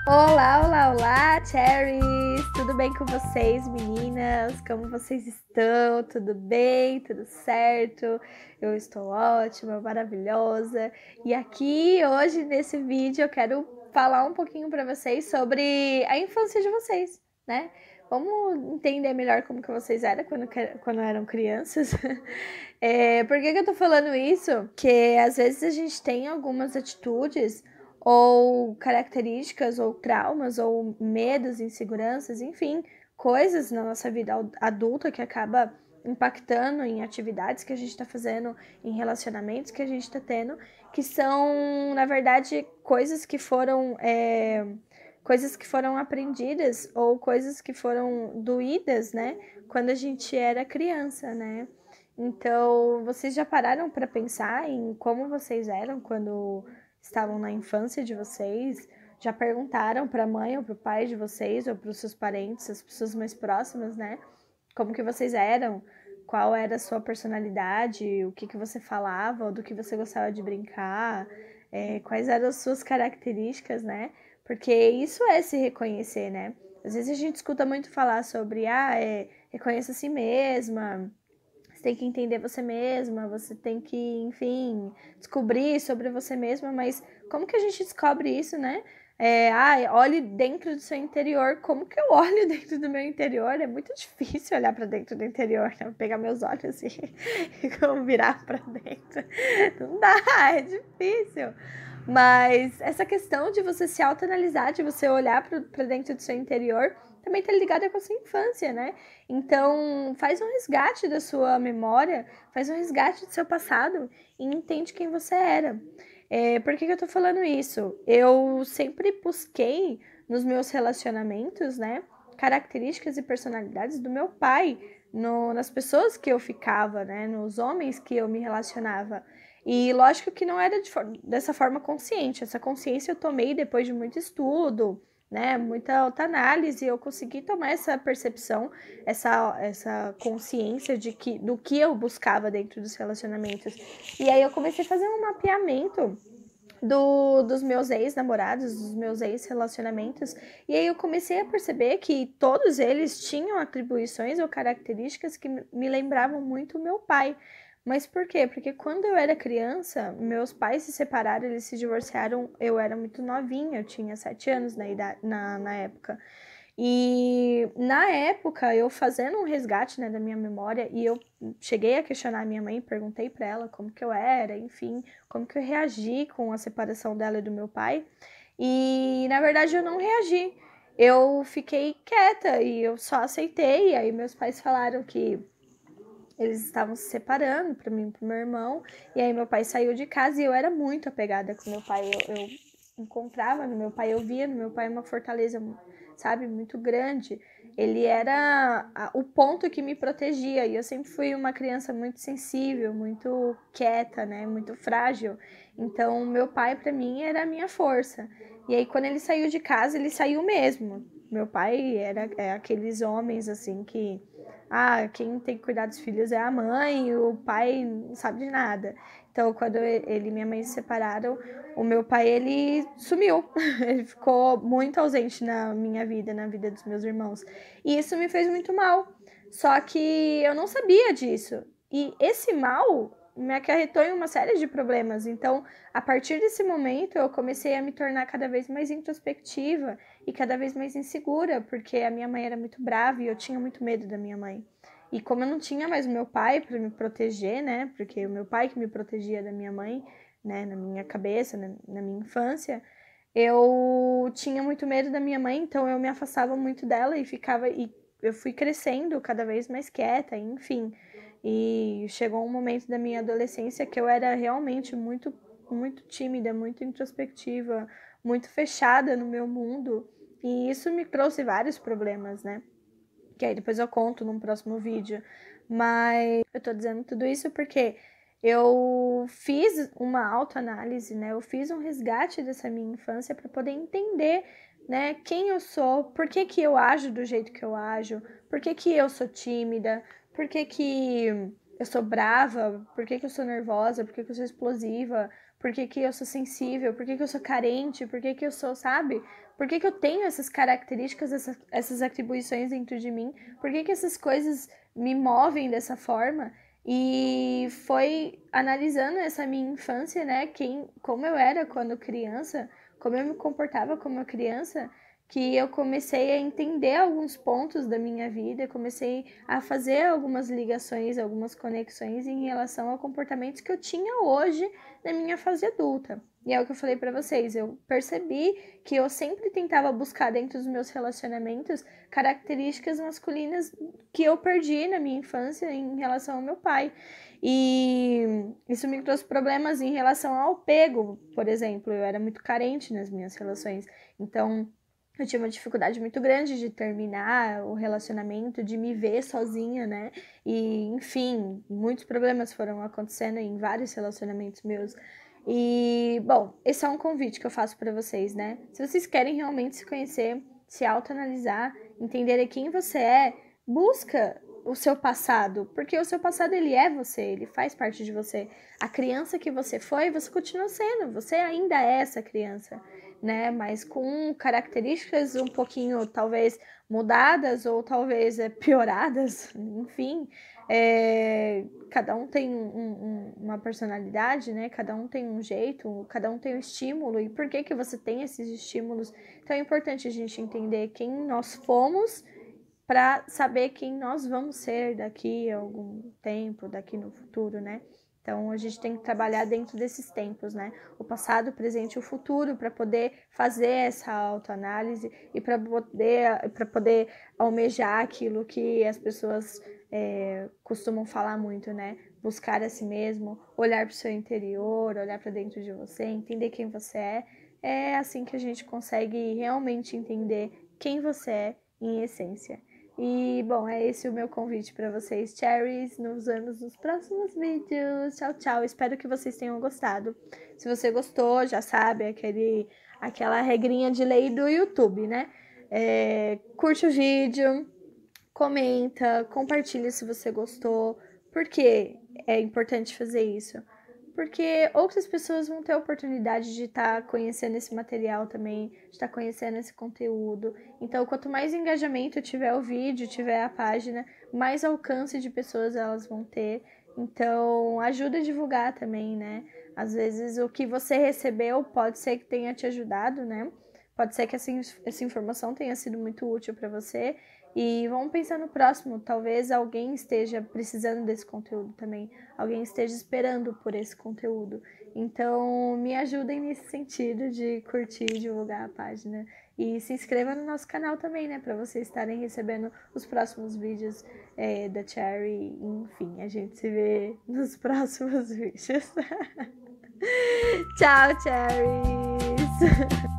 Olá, olá, olá, Cherries! Tudo bem com vocês, meninas? Como vocês estão? Tudo bem? Tudo certo? Eu estou ótima, maravilhosa. E aqui, hoje, nesse vídeo, eu quero falar um pouquinho para vocês sobre a infância de vocês, né? Vamos entender melhor como que vocês eram quando eram crianças. Por que eu tô falando isso? Porque às vezes a gente tem algumas atitudes ou características, ou traumas, ou medos, inseguranças, enfim, coisas na nossa vida adulta que acaba impactando em atividades que a gente está fazendo, em relacionamentos que a gente está tendo, que são, na verdade, coisas que foram aprendidas ou coisas que foram doídas, né, quando a gente era criança, né? Então, vocês já pararam para pensar em como vocês eram quando estavam na infância de vocês? Já perguntaram para a mãe ou para o pai de vocês ou para os seus parentes, as pessoas mais próximas, né? Como que vocês eram? Qual era a sua personalidade? O que você falava? Ou do que você gostava de brincar? Quais eram as suas características, né? Porque isso é se reconhecer, né? Às vezes a gente escuta muito falar sobre, reconheça a si mesma, você tem que entender você mesma, você tem que, enfim, descobrir sobre você mesma, mas como que a gente descobre isso, né? Olhe dentro do seu interior. Como que eu olho dentro do meu interior? É muito difícil olhar para dentro do interior, né? Pegar meus olhos assim e virar para dentro. Não dá, é difícil. Mas essa questão de você se autoanalisar, de você olhar para dentro do seu interior, também tá ligada com a sua infância, né? Então, faz um resgate da sua memória, faz um resgate do seu passado e entende quem você era. Por que eu tô falando isso? Eu sempre busquei nos meus relacionamentos, né, características e personalidades do meu pai, nas pessoas que eu ficava, né, nos homens que eu me relacionava. E lógico que não era dessa forma consciente. Essa consciência eu tomei depois de muito estudo, né, muita autoanálise, eu consegui tomar essa percepção, essa consciência do que eu buscava dentro dos relacionamentos. E aí eu comecei a fazer um mapeamento dos meus ex-namorados, dos meus ex-relacionamentos, e aí eu comecei a perceber que todos eles tinham atribuições ou características que me lembravam muito o meu pai. Mas por quê? Porque quando eu era criança, meus pais se separaram, eles se divorciaram, eu era muito novinha, eu tinha 7 anos na época. E na época, eu fazendo um resgate, né, da minha memória, e eu cheguei a questionar a minha mãe, perguntei para ela como que eu era, enfim, como que eu reagi com a separação dela e do meu pai. E na verdade eu não reagi. Eu fiquei quieta e eu só aceitei. E aí meus pais falaram que eles estavam se separando, para mim e pro meu irmão. E aí meu pai saiu de casa e eu era muito apegada com meu pai. Eu encontrava no meu pai, eu via no meu pai uma fortaleza, sabe, muito grande. Ele era o ponto que me protegia. E eu sempre fui uma criança muito sensível, muito quieta, né, muito frágil. Então meu pai para mim era a minha força. E aí quando ele saiu de casa, ele saiu mesmo. Meu pai era aqueles homens assim que quem tem que cuidar dos filhos é a mãe, o pai não sabe de nada. Então, quando ele e minha mãe se separaram, o meu pai, ele sumiu. Ele ficou muito ausente na minha vida, na vida dos meus irmãos. E isso me fez muito mal. Só que eu não sabia disso. E esse mal me acarretou em uma série de problemas. Então, a partir desse momento, eu comecei a me tornar cada vez mais introspectiva e cada vez mais insegura, porque a minha mãe era muito brava e eu tinha muito medo da minha mãe. E como eu não tinha mais o meu pai para me proteger, né? Porque o meu pai que me protegia da minha mãe, né? Na minha cabeça, na minha infância, eu tinha muito medo da minha mãe, então eu me afastava muito dela e eu fui crescendo cada vez mais quieta, enfim. E chegou um momento da minha adolescência que eu era realmente muito, muito tímida, muito introspectiva, muito fechada no meu mundo. E isso me trouxe vários problemas, né? Que aí depois eu conto num próximo vídeo. Mas eu tô dizendo tudo isso porque eu fiz uma autoanálise, né? Eu fiz um resgate dessa minha infância para poder entender, né, quem eu sou, por que que eu ajo do jeito que eu ajo, por que que eu sou tímida, por que que eu sou brava, por que que eu sou nervosa, por que que eu sou explosiva, por que que eu sou sensível, por que que eu sou carente, por que que eu sou, sabe? Por que que eu tenho essas características, essas atribuições dentro de mim? Por que que essas coisas me movem dessa forma? E foi analisando essa minha infância, né, como eu era quando criança, como eu me comportava como criança, que eu comecei a entender alguns pontos da minha vida, comecei a fazer algumas ligações, algumas conexões em relação a comportamentos que eu tinha hoje na minha fase adulta. E é o que eu falei para vocês, eu percebi que eu sempre tentava buscar dentro dos meus relacionamentos características masculinas que eu perdi na minha infância em relação ao meu pai. E isso me trouxe problemas em relação ao apego, por exemplo, eu era muito carente nas minhas relações. Então, eu tinha uma dificuldade muito grande de terminar o relacionamento, de me ver sozinha, né? E, enfim, muitos problemas foram acontecendo em vários relacionamentos meus. E, bom, esse é um convite que eu faço para vocês, né? Se vocês querem realmente se conhecer, se autoanalisar, entender quem você é, busca o seu passado, porque o seu passado ele é você, ele faz parte de você. A criança que você foi, você continua sendo, você ainda é essa criança, né? Mas com características um pouquinho, talvez, mudadas ou talvez pioradas, enfim. Cada um tem uma personalidade, né? Cada um tem um jeito, cada um tem um estímulo. E por que que você tem esses estímulos? Então é importante a gente entender quem nós fomos para saber quem nós vamos ser daqui a algum tempo, daqui no futuro, né? Então, a gente tem que trabalhar dentro desses tempos, né? O passado, o presente e o futuro, para poder fazer essa autoanálise e para poder almejar aquilo que as pessoas costumam falar muito, né? Buscar a si mesmo, olhar para o seu interior, olhar para dentro de você, entender quem você é. É assim que a gente consegue realmente entender quem você é em essência. E, bom, é esse o meu convite para vocês, cherries. Nos vemos nos próximos vídeos. Tchau, tchau. Espero que vocês tenham gostado. Se você gostou, já sabe, aquela regrinha de lei do YouTube, né? Curte o vídeo, comenta, compartilha se você gostou. Por que é importante fazer isso? Porque outras pessoas vão ter a oportunidade de estar conhecendo esse material também, de estar conhecendo esse conteúdo. Então, quanto mais engajamento tiver o vídeo, tiver a página, mais alcance de pessoas elas vão ter. Então, ajuda a divulgar também, né? Às vezes, o que você recebeu pode ser que tenha te ajudado, né? Pode ser que essa informação tenha sido muito útil para você. E vamos pensar no próximo, talvez alguém esteja precisando desse conteúdo também, alguém esteja esperando por esse conteúdo. Então, me ajudem nesse sentido de curtir e divulgar a página. E se inscreva no nosso canal também, né, para vocês estarem recebendo os próximos vídeos da Cherry. Enfim, a gente se vê nos próximos vídeos. Tchau, Cherries!